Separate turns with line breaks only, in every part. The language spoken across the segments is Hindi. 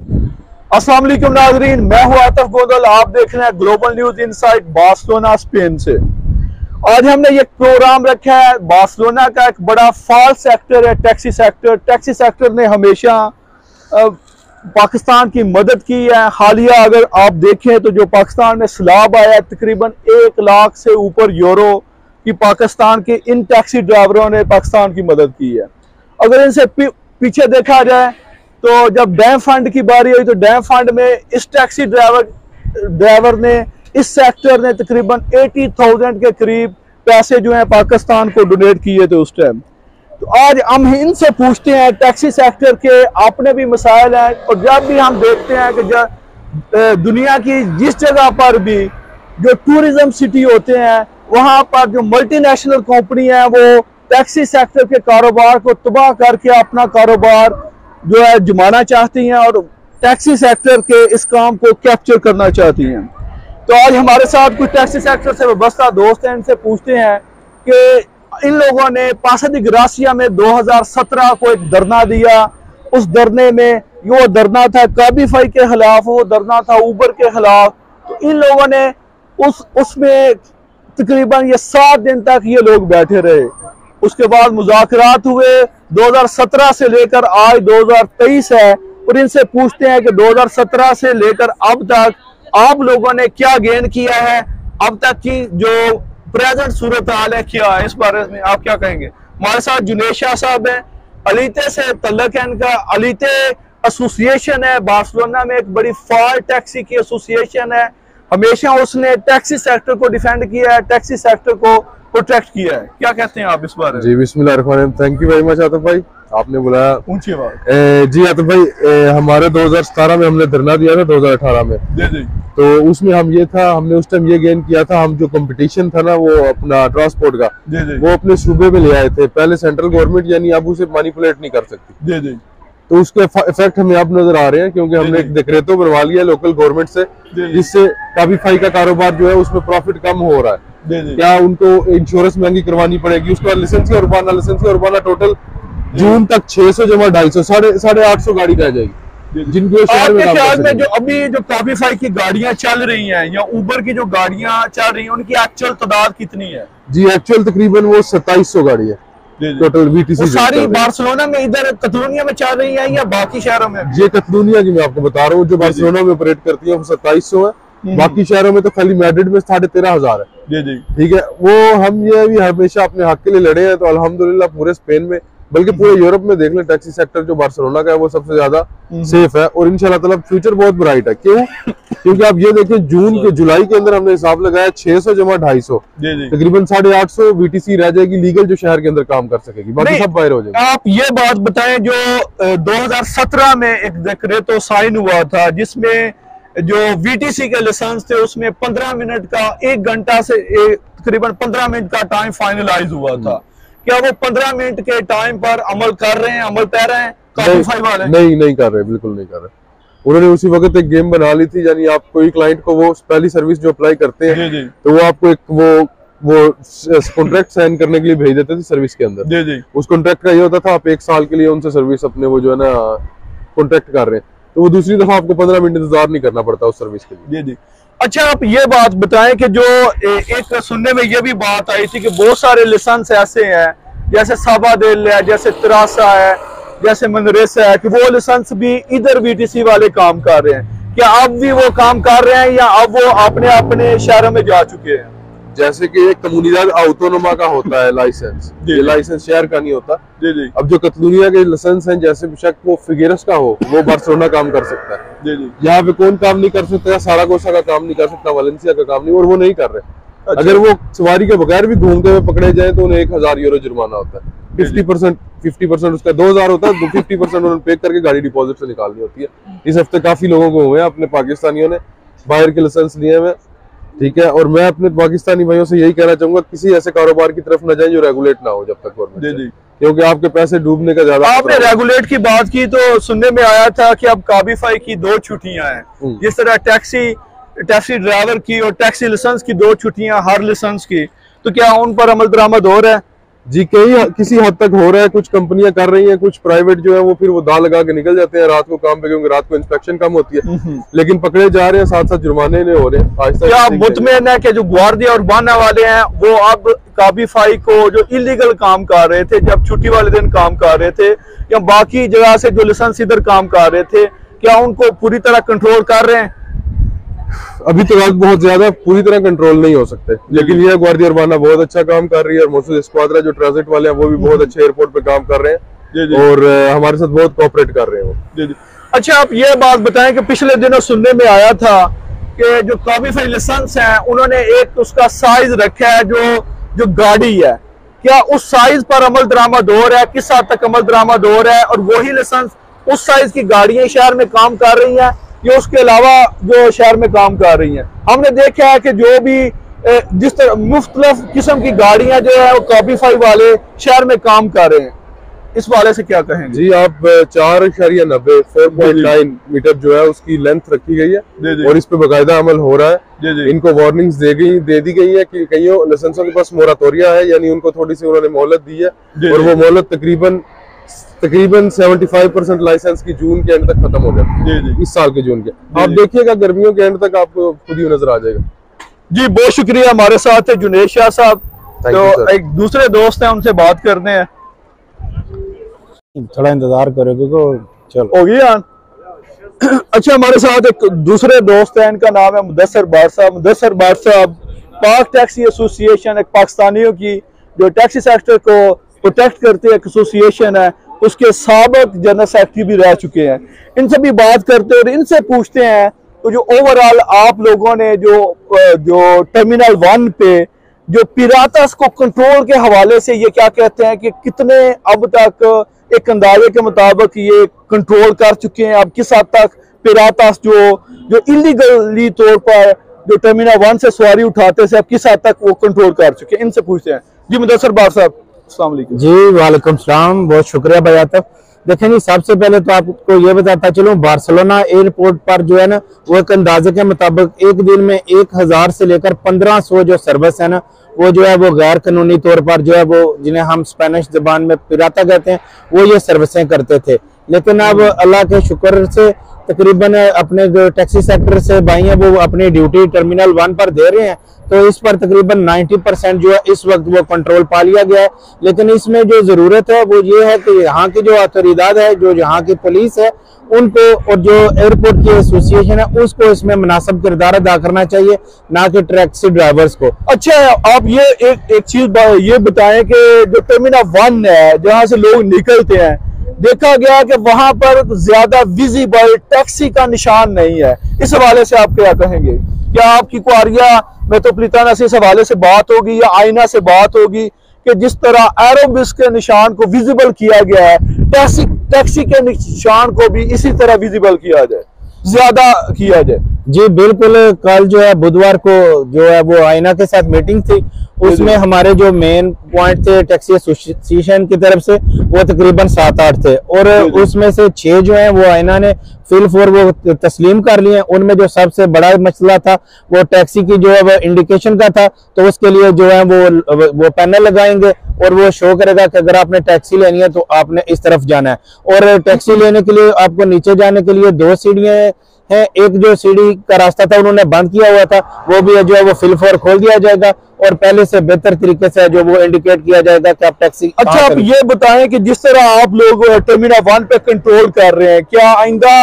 अस्सलाम वालेकुम नाज़रीन, मैं हूं आतिफ गोंदल। आप देख रहे हैं global news inside Barcelona Spain से। आज हमने ये प्रोग्राम रखा है। बार्सिलोना का एक बड़ा फॉल सेक्टर है टैक्सी सेक्टर। टैक्सी सेक्टर ने हमेशा पाकिस्तान की मदद की है। हालिया अगर आप देखें तो जो पाकिस्तान में सैलाब आया, तकरीबन 1 लाख से ऊपर यूरो की पाकिस्तान के इन टैक्सी ड्राइवरों ने पाकिस्तान की मदद की है। अगर इनसे पीछे देखा जाए तो जब डैम फंड की बारी हुई तो डैम फंड में इस टैक्सी ड्राइवर ने, इस सेक्टर ने तकरीबन 80,000 के करीब पैसे जो है पाकिस्तान को डोनेट किए थे उस टाइम। तो आज हम इनसे पूछते हैं, टैक्सी सेक्टर के अपने भी मसाइल हैं, और जब भी हम देखते हैं कि दुनिया की जिस जगह पर भी जो टूरिज्म सिटी होते हैं वहां पर जो मल्टीनेशनल कंपनी है वो टैक्सी सेक्टर के कारोबार को तबाह करके अपना कारोबार जो है जमाना चाहती हैं और टैक्सी सेक्टर के इस काम को कैप्चर करना चाहती हैं। तो आज हमारे साथ कुछ टैक्सी सेक्टर से वाबस्ता दोस्त हैं, इनसे पूछते हैं कि इन लोगों ने पासा दी ग्रासिया में 2017 को एक धरना दिया। उस धरने में वो धरना था काबीफाई के खिलाफ, वो धरना था उबर के खिलाफ। तो इन लोगों ने उसमें तकरीबन ये 7 दिन तक ये लोग बैठे रहे। उसके बाद मुज़ाकरात हुए 2017 से लेकर आज 2023 है, और इनसे पूछते हैं कि 2017 से लेकर अब तक आप लोगों ने क्या गेन किया है, अब तक की जो प्रेजेंट सूरत हाल है क्या है, इस बारे में आप क्या कहेंगे। हमारे साथ जुनेद शाह साहब हैं, अलीते से तल्लक है इनका। अलीते एसोसिएशन है बार्सिलोना में, एक बड़ी फार टैक्सी की एसोसिएशन है। हमेशा उसने टैक्सी सेक्टर को डिफेंड किया है, टैक्सी सेक्टर को प्रोटेक्ट किया है। क्या कहते हैं आप इस बारे में?
जी बिस्मिल्लाहिर्रहमानिर्रहीम, thank you very much Atif भाई, आपने बुलाया।
ऊंची बात।
जी आतिफ भाई, हमारे 2017 में हमने धरना दिया था 2018 में।
जी।
तो उसमें हमने उस टाइम ये गेन किया था, हम जो कंपटीशन था ना वो अपना ट्रांसपोर्ट का, वो अपने सूबे में ले आए थे। पहले सेंट्रल गवर्नमेंट यानी अब उसे मैनिपुलेट नहीं कर सकती। जी। तो उसके इफेक्ट हमें अब नजर आ रहे हैं, क्योंकि हमने एक डिक्रेटो बनवा लिया लोकल गवर्नमेंट से, जिससे काबीफाई का कारोबार जो है उसमें प्रॉफिट कम हो रहा है। क्या उनको इंश्योरेंस महंगी करवानी पड़ेगी, उसके बाद लाइसेंस उर्बाना टोटल जून तक 600 जमा 250 साढ़े 800 गाड़ी रह जाएगी जिनके शहर में
जो अभी जो काबीफाई की गाड़ियां चल रही हैं या उबर की जो गाड़ियां चल रही हैं उनकी एक्चुअल तादाद कितनी है?
जी एक्चुअल तकरीबन वो 2700 गाड़ी है टोटल वीटीसी।
सारी बार्सिलोना में इधर कतलोनिया में चल रही है या बाकी शहरों में?
ये कतलोनिया की मैं आपको बता रहा हूँ, जो बार्सिलोना में ऑपरेट करती है वो 2700 है। बाकी शहरों में तो खाली मैड्रिड में 13,500 है। जी। ठीक है, वो हम ये भी हमेशा अपने हक के लिए लड़े हैं, तो अल्हम्दुलिल्लाह पूरे स्पेन में बल्कि पूरे यूरोप में देख लें टैक्सी सेक्टर जो बार्सिलोना का है वो सबसे ज्यादा सेफ है, और इंशाल्लाह ताला फ्यूचर बहुत ब्राइट है। क्यों? क्योंकि आप ये देखें जुलाई के अंदर हमने हिसाब लगाया 600 जमा 250, तकरीबन 850 वीटीसी रह जाएगी लीगल जो शहर के अंदर काम कर सकेगी, बाकी सब बाहर हो जाएगी।
आप ये बात बताएं, जो 2017 में एक डिक्रेटो साइन हुआ था जिसमें जो वीटीसी के लाइसेंस थे उसमें 15 मिनट का 1 घंटा से तकरीबन 15 मिनट का टाइम फाइनलाइज हुआ था। क्या वो 15 मिनट के टाइम पर अमल कर रहे हैं, अमल कर रहे हैं काबीफाई वाले?
नहीं कर रहे, बिल्कुल नहीं कर रहे। उन्होंने उसी वक्त एक गेम बना ली थी, यानी आप कोई क्लाइंट को वो पहली सर्विस जो अप्लाई करते हैं तो वो आपको एक वो कॉन्ट्रैक्ट साइन करने के लिए भेज देते थे सर्विस के अंदर। उस कॉन्ट्रैक्ट का ये होता था आप 1 साल के लिए उनसे सर्विस अपने वो जो है ना कॉन्ट्रैक्ट कर रहे हैं, तो वो दूसरी दफा आपको 15 मिनट इंतजार नहीं करना पड़ता उस सर्विस के लिए।
अच्छा, आप ये बात बताएं कि जो एक सुनने में ये भी बात आई थी कि बहुत सारे लाइसेंस ऐसे हैं जैसे साबादिल है, जैसे तरासा है, जैसे मनरेसा है, कि वो लाइसेंस भी इधर वीटीसी वाले काम कर रहे हैं। क्या अब भी वो काम कर रहे हैं या अब वो अपने शहरों में जा चुके हैं?
जैसे कि एक कम्युनिदाद ऑटोनोमा का होता है लाइसेंस, ये लाइसेंस शहर का नहीं होता। अब जो कतलूनिया के लाइसेंस हैं, जैसे बेशक वो फिगेरस का हो, वो बार्सिलोना काम कर सकता है। यहाँ पे कौन काम नहीं कर सकता? सारागोसा का काम नहीं कर सकता, वालेंसिया का काम नहीं, और वो नहीं कर रहे। अच्छा। अगर वो सवारी के बगैर भी घूमते हुए पकड़े जाए तो उन्हें 1000 यूरो जुर्माना होता है। 50% उसका 2000 होता है, 50% उन्होंने पे करके गाड़ी डिपॉजिट से निकालनी होती है। इस हफ्ते काफी लोगों को हुए अपने पाकिस्तानियों ने बाहर के लाइसेंस लिए हुए, ठीक है। और मैं अपने पाकिस्तानी भाइयों से यही कहना चाहूंगा, किसी ऐसे कारोबार की तरफ न जाए जो रेगुलेट ना हो जब तक गवर्नमेंट, क्योंकि आपके पैसे डूबने का ज्यादा।
आपने रेगुलेट की बात की तो सुनने में आया था कि अब काबीफाई की 2 छुट्टियां हैं, जिस तरह टैक्सी ड्राइवर की और टैक्सी लाइसेंस की 2 छुट्टियां हर लाइसेंस की, तो क्या उन पर अमल दरामद हो रहा है?
जी किसी हद तक हो रहा है, कुछ कंपनियां कर रही हैं, कुछ प्राइवेट जो है वो फिर वो दाल लगा के निकल जाते हैं रात को काम पे, क्योंकि रात को इंस्पेक्शन कम होती है, लेकिन पकड़े जा रहे हैं, साथ साथ जुर्माने नहीं हो रहे हैं।
क्या आप मुतमईन है कि जो ग्वार्डिया और बाना वाले हैं वो अब काबीफाई को जो इलीगल काम कर रहे थे, जब छुट्टी वाले दिन काम कर रहे थे, या बाकी जगह से जो लाइसेंस इधर काम कर रहे थे, क्या उनको पूरी तरह कंट्रोल कर रहे हैं?
अभी तो बहुत ज्यादा पूरी तरह कंट्रोल नहीं हो सकते, लेकिन ये ग्वार्डिया और बाना बहुत अच्छा काम कर रही है, और मोसुद स्क्वाड्रा जो ट्रांजिट वाले हैं वो भी बहुत अच्छे एयरपोर्ट पे काम कर रहे हैं और हमारे साथ बहुत कोऑपरेट कर रहे हैं वो।
अच्छा, आप ये बात बताएं कि पिछले दिनों सुनने में आया था कि जो काबीफाई लाइसेंस है उन्होंने एक उसका साइज रखा है, जो गाड़ी है, क्या उस साइज पर अमल दरामद हो रहा है? किस हद तक अमल दरामद हो रहा है? और वही लाइसेंस उस साइज की गाड़ियां शहर में काम कर रही हैं या उसके अलावा जो शहर में काम कर रही हैं? हमने देखा है कि जो भी जिस तरह मुख्तलिफ किस्म की गाड़ियां जो है वो काबीफाई वाले शहर में काम कर रहे हैं, इस वाले से क्या कहेंगे?
जी, आप 4.90 4.9 मीटर जो है उसकी लेंथ रखी गई है और इस पे बाकायदा अमल हो रहा है। इनको वार्निंग्स दे दी गई है कि कईयों लाइसेंसों के पास मोराटोरिया है, यानी उनको थोड़ी सी उन्होंने मोहलत दी है और वो मोहलत तकरीबन 75% लाइसेंस की जून के एंड तक खत्म हो जाती है, इस साल के जून के। आप देखिएगा गर्मियों के एंड तक आपको खुद ही नजर आ जाएगा।
जी, बहुत शुक्रिया। हमारे साथ है जुनेद शाह साहब, तो एक दूसरे दोस्त हैं, उनसे बात करते हैं।
थोड़ा इंतजार करो क्योंकि चलो
हो गया। अच्छा, हमारे साथ एक दूसरे दोस्त हैं, इनका नाम है मुदस्सर बाट साहब। मुदस्सर बाट साहब पाक टैक्सी एसोसिएशन, एक पाकिस्तानियों की जो टैक्सी सेक्टर को प्रोटेक्ट करती है एसोसिएशन है, उसके साबिक जनरल सेक्रेटरी भी रह चुके हैं। इनसे भी बात करते हैं और इनसे पूछते हैं तो जो ओवरऑल आप लोगों ने जो टर्मिनल 1 पे जो पिरातास को कंट्रोल के हवाले से ये क्या कहते हैं कि कितने अब तक एक अंदाजे के मुताबिक ये कंट्रोल कर चुके हैं? अब किस हद तक पिरातास जो इलीगली तौर पर जो टर्मिनल 1 से सवारी उठाते थे, अब किस हद तक वो कंट्रोल कर चुके हैं? इनसे पूछते हैं। जी मुदस्सर बाट साहब, अस्सलाम वालेकुम।
जी वालेकुम सलाम, बहुत शुक्रिया भाई आतिफ। देखें जी, सबसे पहले तो आपको ये बताता चलूं, बार्सिलोना एयरपोर्ट पर जो है ना वो एक अंदाजे के मुताबिक एक दिन में 1000 से लेकर 1500 जो सर्विस है ना वो जो है वो गैर कानूनी तौर पर जो है वो जिन्हें हम स्पेनिश जबान में पिराता कहते हैं वो ये सर्विसें करते थे। लेकिन अब अल्लाह के शुक्र से तकरीबन अपने जो टैक्सी सेक्टर से भाई हैं वो अपनी ड्यूटी टर्मिनल 1 पर दे रहे हैं, तो इस पर तकरीबन 90% जो है इस वक्त वो कंट्रोल पा लिया गया है। लेकिन इसमें जो जरूरत है वो ये है कि यहाँ की जो अथॉरिटीज है, जो यहाँ की पुलिस है, उनको और जो एयरपोर्ट की एसोसिएशन है उसको इसमें मुनासिब किरदार अदा करना चाहिए, ना कि टैक्सी ड्राइवर्स को।
अच्छा, आप ये एक चीज ये बताएं कि जो टर्मिनल 1 है जहाँ से लोग निकलते हैं, देखा गया कि वहां पर ज्यादा विजिबल टैक्सी का निशान नहीं है। इस हवाले से आप क्या कहेंगे? क्या आपकी क्वारिया मेट्रोपॉलिटन से इस हवाले से बात होगी या आईना से बात होगी कि जिस तरह एरोबिस के निशान को विजिबल किया गया है, टैक्सी के निशान को भी इसी तरह विजिबल किया जाए, ज्यादा किया जाए?
जी बिल्कुल। कल जो है बुधवार को जो है वो आईना के साथ मीटिंग थी, उसमें हमारे जो मेन पॉइंट थे टैक्सी एसोसिएशन की तरफ से वो तकरीबन 7-8 थे और उसमें से 6 जो है वो आईना ने फिल फॉर वो तस्लीम कर लिए। उनमें जो सबसे बड़ा मसला था वो टैक्सी की जो है वो इंडिकेशन का था, तो उसके लिए जो है वो पैनल लगाएंगे और वो शो करेगा कि अगर आपने टैक्सी लेनी है तो आपने इस तरफ जाना है। और टैक्सी लेने के लिए आपको नीचे जाने के लिए 2 सीढ़ियां हैं। एक जो सीढ़ी का रास्ता था उन्होंने बंद किया हुआ था, वो भी जो है वो फिल फॉर खोल दिया जाएगा और पहले से बेहतर तरीके से जो वो इंडिकेट किया जाएगा कि आप टैक्सी।
अच्छा, आप ये बताएं कि जिस तरह आप लोग टर्मिनल 1 पे कंट्रोल कर रहे हैं, क्या आइंदा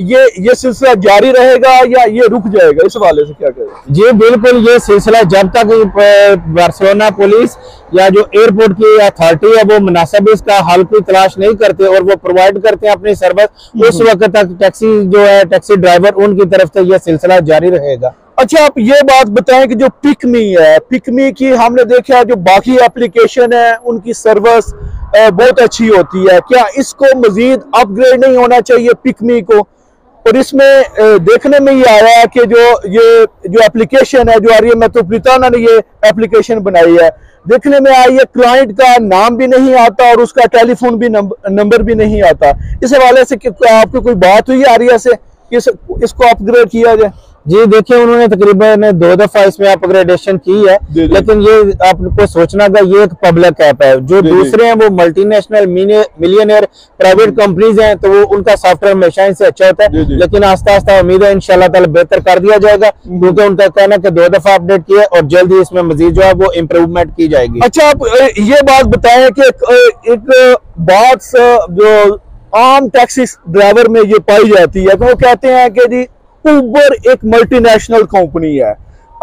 ये सिलसिला जारी रहेगा या ये रुक जाएगा? इस हवाले से क्या कहें?
जी बिल्कुल, ये सिलसिला जब तक बार्सिलोना पुलिस या जो एयरपोर्ट की अथॉरिटी है वो मुनासिब इसका हल की तलाश नहीं करते और वो प्रोवाइड करते हैं अपनी सर्विस, उस वक्त तक टैक्सी जो है टैक्सी ड्राइवर उनकी तरफ से यह सिलसिला जारी रहेगा।
अच्छा, आप ये बात बताएं कि जो पिकमी है, पिकमी की हमने देखा जो बाकी एप्लीकेशन है उनकी सर्विस बहुत अच्छी होती है, क्या इसको मजीद अपग्रेड नहीं होना चाहिए पिकमी को? और इसमें देखने में ये आया है कि जो एप्लीकेशन है जो आर्य मेट्रोपॉलिटन ने ये एप्लीकेशन बनाई है, देखने में आई है क्लाइंट का नाम भी नहीं आता और उसका टेलीफोन भी नंबर भी नहीं आता। इस हवाले से आपकी कोई बात हुई आर्या से कि इसको अपग्रेड किया जाए?
जी देखिए, उन्होंने तकरीबन 2 दफा इसमें अपग्रेडेशन की है, लेकिन ये आपको सोचना का ये एक पब्लिक ऐप है। जो दूसरे हैं वो मल्टीनेशनल मिलियनियर प्राइवेट कंपनीज हैं, तो वो उनका सॉफ्टवेयर हमेशा इनसे अच्छा होता है, लेकिन आस्ता आस्ता उम्मीद है इंशाल्लाह ताला बेहतर कर दिया जाएगा, क्योंकि उनका कहना है कि 2 दफा अपडेट किया और जल्द ही इसमें मजीद जो है वो इम्प्रूवमेंट की जाएगी।
अच्छा, आप ये बात बताएं कि एक बात जो आम टैक्सी ड्राइवर में ये पाई जाती है, तो वो कहते हैं कि जी उबर एक मल्टीनेशनल कंपनी है,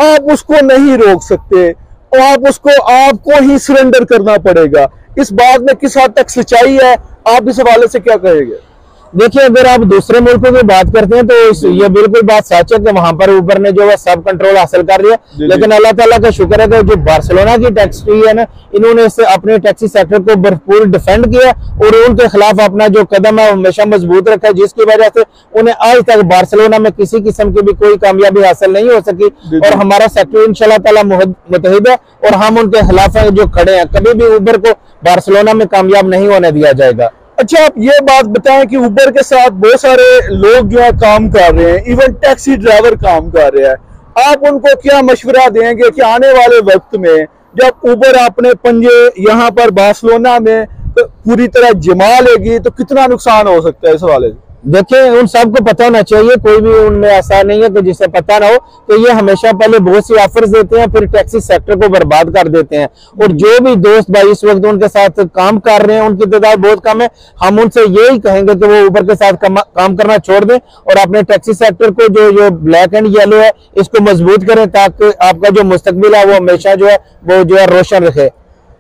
आप उसको नहीं रोक सकते और आपको ही सरेंडर करना पड़ेगा। इस बात में किस हद तक सच्चाई है, आप इस हवाले से क्या कहेंगे?
देखिए, अगर आप दूसरे मुल्कों की बात करते हैं तो ये बिल्कुल बात सच है कि वहां पर उबर ने जो है सब कंट्रोल हासिल कर लिया, लेकिन अल्लाह ताला का शुक्र है कि जो बार्सिलोना की टैक्सी है ना, इन्होंने इससे अपने टैक्सी सेक्टर को भरपूर डिफेंड किया और उनके खिलाफ अपना जो कदम है हमेशा मजबूत रखा है, जिसकी वजह से उन्हें आज तक बार्सिलोना में किसी किस्म की भी कोई कामयाबी हासिल नहीं हो सकी। और हमारा सेक्टर इंशाल्लाह ताला मुतहिद है और हम उनके खिलाफ जो खड़े हैं, कभी भी उबर को बार्सिलोना में कामयाब नहीं होने दिया जाएगा।
अच्छा, आप ये बात बताएं कि उबर के साथ बहुत सारे लोग जो है काम कर रहे हैं, इवन टैक्सी ड्राइवर काम कर रहे हैं, आप उनको क्या मशवरा देंगे कि आने वाले वक्त में जब उबर अपने पंजे यहाँ पर बार्सिलोना में पूरी तरह जमा लेगी तो कितना नुकसान हो सकता है? इस हवाले से
देखिए, उन सबको पता होना चाहिए, कोई भी उनमें ऐसा नहीं है कि जिसे पता ना हो, तो ये हमेशा पहले बहुत सी ऑफर्स देते हैं, फिर टैक्सी सेक्टर को बर्बाद कर देते हैं। और जो भी दोस्त भाई इस वक्त उनके साथ काम कर रहे हैं, उनकी तादाद बहुत कम है, हम उनसे यही कहेंगे कि वो उबर के साथ काम करना छोड़ दें और अपने टैक्सी सेक्टर को जो ब्लैक एंड येलो है इसको मजबूत करें, ताकि आपका जो मुस्तकबिल है वो हमेशा जो है रोशन रखे।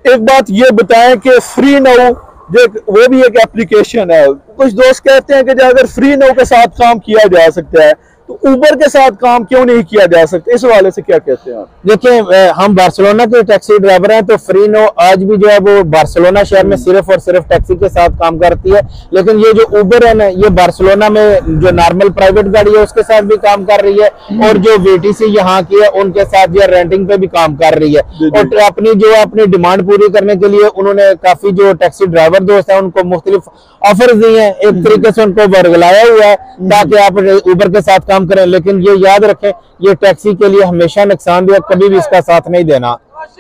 एक बात ये बताएं कि फ्री नाउ वो भी एक एप्लीकेशन है, कुछ दोस्त कहते हैं कि अगर फ्री नाउ के साथ काम किया जा सकता है तो उबर के साथ काम क्यों नहीं किया जा सकता? इस हवाले से क्या कहते हैं आप?
देखिए, हम बार्सिलोना के टैक्सी ड्राइवर हैं, तो फ्री नाउ आज भी जो है वो बार्सिलोना शहर में सिर्फ और सिर्फ टैक्सी के साथ काम करती है, लेकिन ये जो उबर है ना, ये बार्सिलोना में जो नॉर्मल प्राइवेट गाड़ी है उसके साथ भी काम कर रही है और जो VTC यहाँ की है उनके साथ ये रेंटिंग पे भी काम कर रही है। और अपनी डिमांड पूरी करने के लिए उन्होंने काफी जो टैक्सी ड्राइवर दोस्त है उनको मुख्तलिफ ऑफर्स दी है, एक तरीके से उनको वर्गलाया हुआ है ताकि आप उबर के साथ काम करें। लेकिन ये याद रखें, ये टैक्सी के लिए हमेशा नुकसानदेह, कभी भी इसका साथ नहीं देना।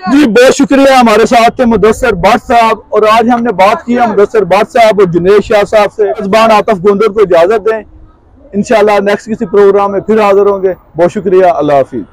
जी बहुत शुक्रिया। हमारे साथ थे मुदस्सिर भट्ट साहब और आज हमने बात की है मुदस्सिर भट्ट साहब और जुनेद शाह साहब से। ज़बान आतिफ गोंदर को इजाजत दें, इंशाल्लाह नेक्स्ट किसी प्रोग्राम में फिर हाजिर होंगे। बहुत शुक्रिया, अल्लाह हाफिज।